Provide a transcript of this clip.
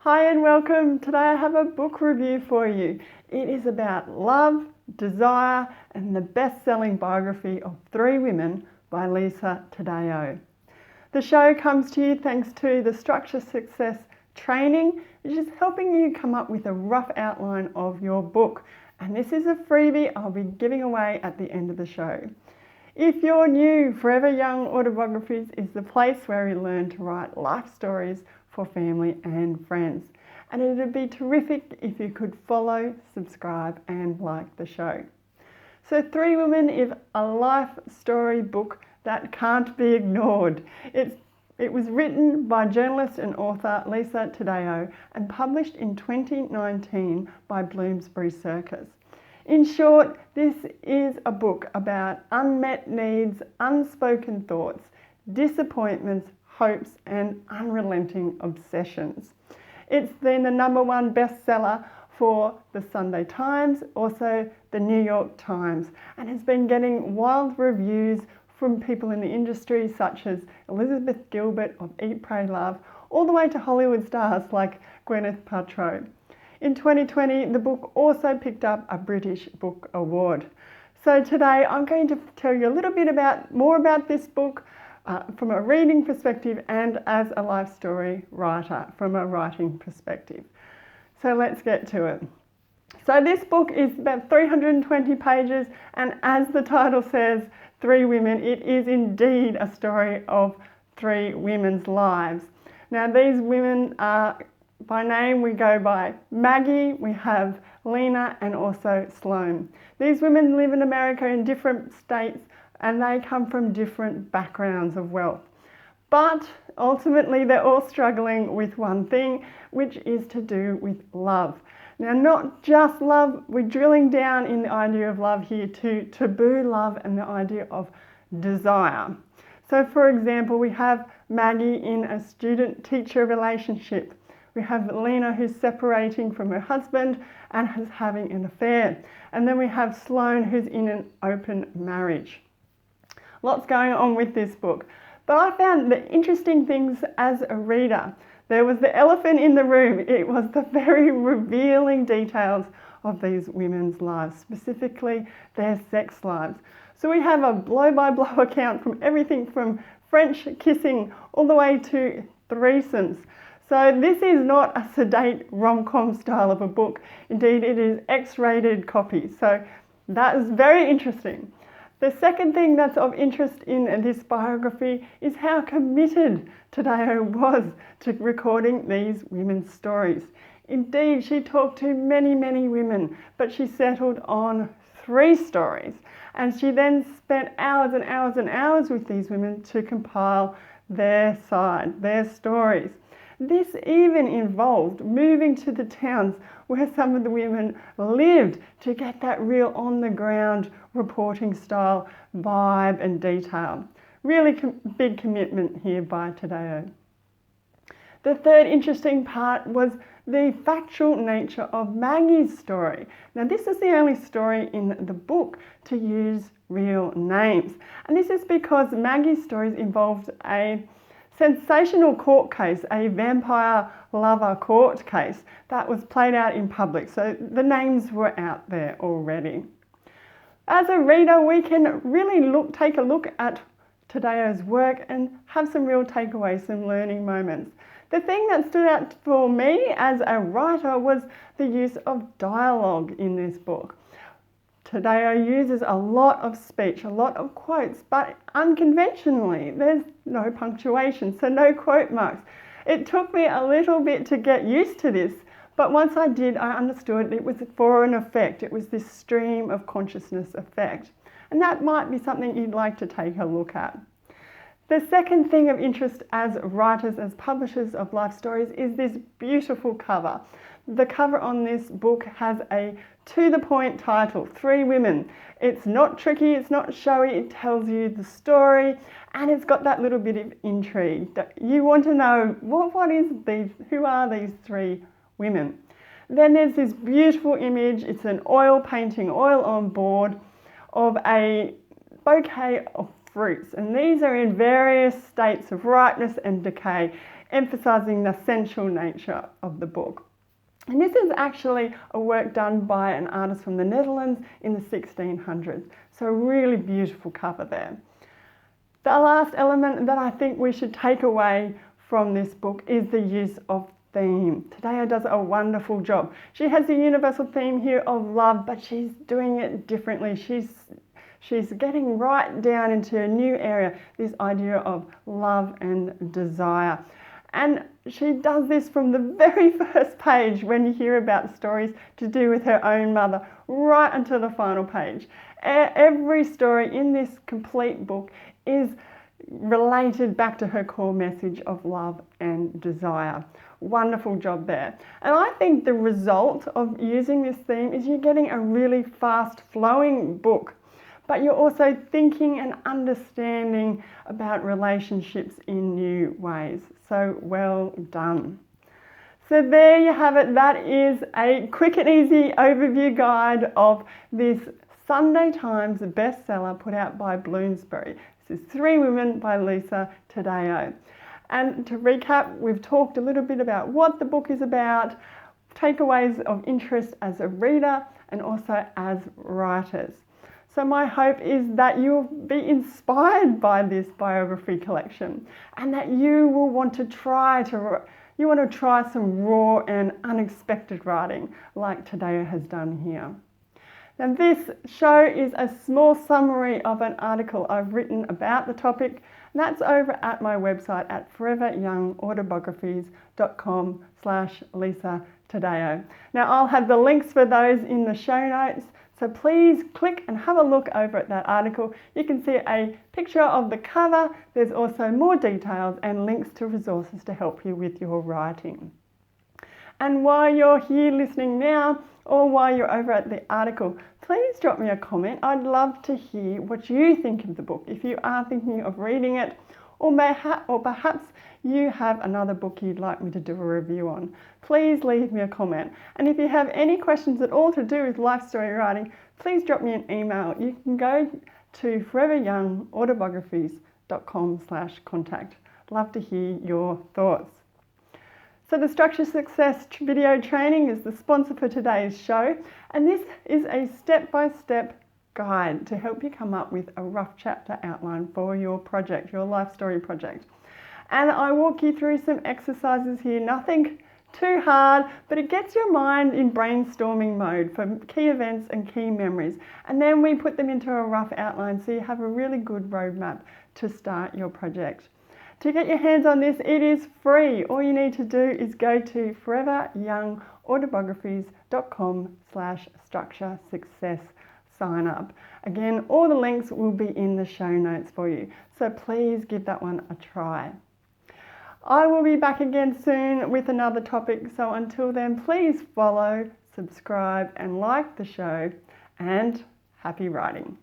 Hi and welcome. Today I have a book review for you. It is about love, desire and the best-selling biography of 3 women by Lisa Taddeo. The show comes to you thanks to the Structure Success training, which is helping you come up with a rough outline of your book. And this is a freebie I'll be giving away at the end of the show. If you're new, Forever Young Autobiographies is the place where we learn to write life stories for family and friends. And it would be terrific if you could follow, subscribe and like the show. So 3 Women is a life story book that can't be ignored. It was written by journalist and author Lisa Taddeo and published in 2019 by Bloomsbury Circus. In short, this is a book about unmet needs, unspoken thoughts, disappointments, hopes and unrelenting obsessions. It's been the #1 bestseller for the Sunday Times, also the New York Times, and has been getting wild reviews from people in the industry such as Elizabeth Gilbert of Eat, Pray, Love, all the way to Hollywood stars like Gwyneth Paltrow. In 2020, the book also picked up a British Book Award. So today I'm going to tell you a little bit more about this book from a reading perspective and as a life story writer from a writing perspective. So let's get to it. So this book is about 320 pages, and as the title says, 3 women, it is indeed a story of 3 women's lives. Now these women are, by name we go by Maggie, we have Lena and also Sloane. These women live in America in different states and they come from different backgrounds of wealth. But ultimately they're all struggling with one thing, which is to do with love. Now not just love, we're drilling down in the idea of love here to taboo love and the idea of desire. So for example, we have Maggie in a student-teacher relationship. We have Lena who's separating from her husband and is having an affair. And then we have Sloane who's in an open marriage. Lots going on with this book. But I found the interesting things as a reader. There was the elephant in the room. It was the very revealing details of these women's lives, specifically their sex lives. So we have a blow-by-blow account from everything from French kissing all the way to threesomes. So this is not a sedate rom-com style of a book. Indeed, it is X-rated copy. So that is very interesting. The second thing that's of interest in this biography is how committed Taddeo was to recording these women's stories. Indeed, she talked to many, many women, but she settled on 3 stories. And she then spent hours and hours and hours with these women to compile their side, their stories. This even involved moving to the towns where some of the women lived to get that real on-the-ground reporting style vibe and detail. Really big commitment here by Taddeo. The third interesting part was the factual nature of Maggie's story. Now this is the only story in the book to use real names. And this is because Maggie's stories involved a sensational court case, a vampire lover court case that was played out in public. So the names were out there already. As a reader, we can really take a look at Taddeo's work and have some real takeaways, some learning moments. The thing that stood out for me as a writer was the use of dialogue in this book. Taddeo uses a lot of speech, a lot of quotes, but unconventionally. There's no punctuation, so no quote marks. It took me a little bit to get used to this, but once I did, I understood it was for an effect. It was this stream of consciousness effect. And that might be something you'd like to take a look at. The second thing of interest as writers, as publishers of life stories, is this beautiful cover. The cover on this book has a to-the-point title, 3 Women. It's not tricky, it's not showy, it tells you the story, and it's got that little bit of intrigue. You want to know, who are these 3 women? Then there's this beautiful image, it's an oil painting, oil on board, of a bouquet of fruits, and these are in various states of ripeness and decay. emphasising the essential nature of the book. And this is actually a work done by an artist from the Netherlands in the 1600s. So a really beautiful cover there. The last element that I think we should take away from this book is the use of theme. Taddeo does a wonderful job. She has the universal theme here of love, but she's doing it differently. She's getting right down into a new area, this idea of love and desire. And she does this from the very first page when you hear about stories to do with her own mother, right until the final page. Every story in this complete book is related back to her core message of love and desire. Wonderful job there. And I think the result of using this theme is you're getting a really fast flowing book, but you're also thinking and understanding about relationships in new ways. So well done. So there you have it. That is a quick and easy overview guide of this Sunday Times bestseller put out by Bloomsbury. This is Three Women by Lisa Taddeo. And to recap, we've talked a little bit about what the book is about, takeaways of interest as a reader and also as writers. So my hope is that you'll be inspired by this biography collection and that you will want to try some raw and unexpected writing like Taddeo has done here. Now this show is a small summary of an article I've written about the topic, and that's over at my website at foreveryoungautobiographies.com/Lisa Taddeo. Now I'll have the links for those in the show notes, so please click and have a look over at that article. You can see a picture of the cover. There's also more details and links to resources to help you with your writing. And while you're here listening now, or while you're over at the article, please drop me a comment. I'd love to hear what you think of the book. If you are thinking of reading it, or perhaps you have another book you'd like me to do a review on, please leave me a comment. And if you have any questions at all to do with life story writing, please drop me an email. You can go to foreveryoungautobiographies.com/contact. Love to hear your thoughts. So the Structure Success video training is the sponsor for today's show, and this is a step-by-step guide to help you come up with a rough chapter outline for your project, your life story project. And I walk you through some exercises here, nothing too hard, but it gets your mind in brainstorming mode for key events and key memories. And then we put them into a rough outline so you have a really good roadmap to start your project. To get your hands on this, it is free. All you need to do is go to foreveryoungautobiographies.com/structure success sign up. Again, all the links will be in the show notes for you, so please give that one a try. I will be back again soon with another topic, so until then, please follow, subscribe and like the show, and happy writing.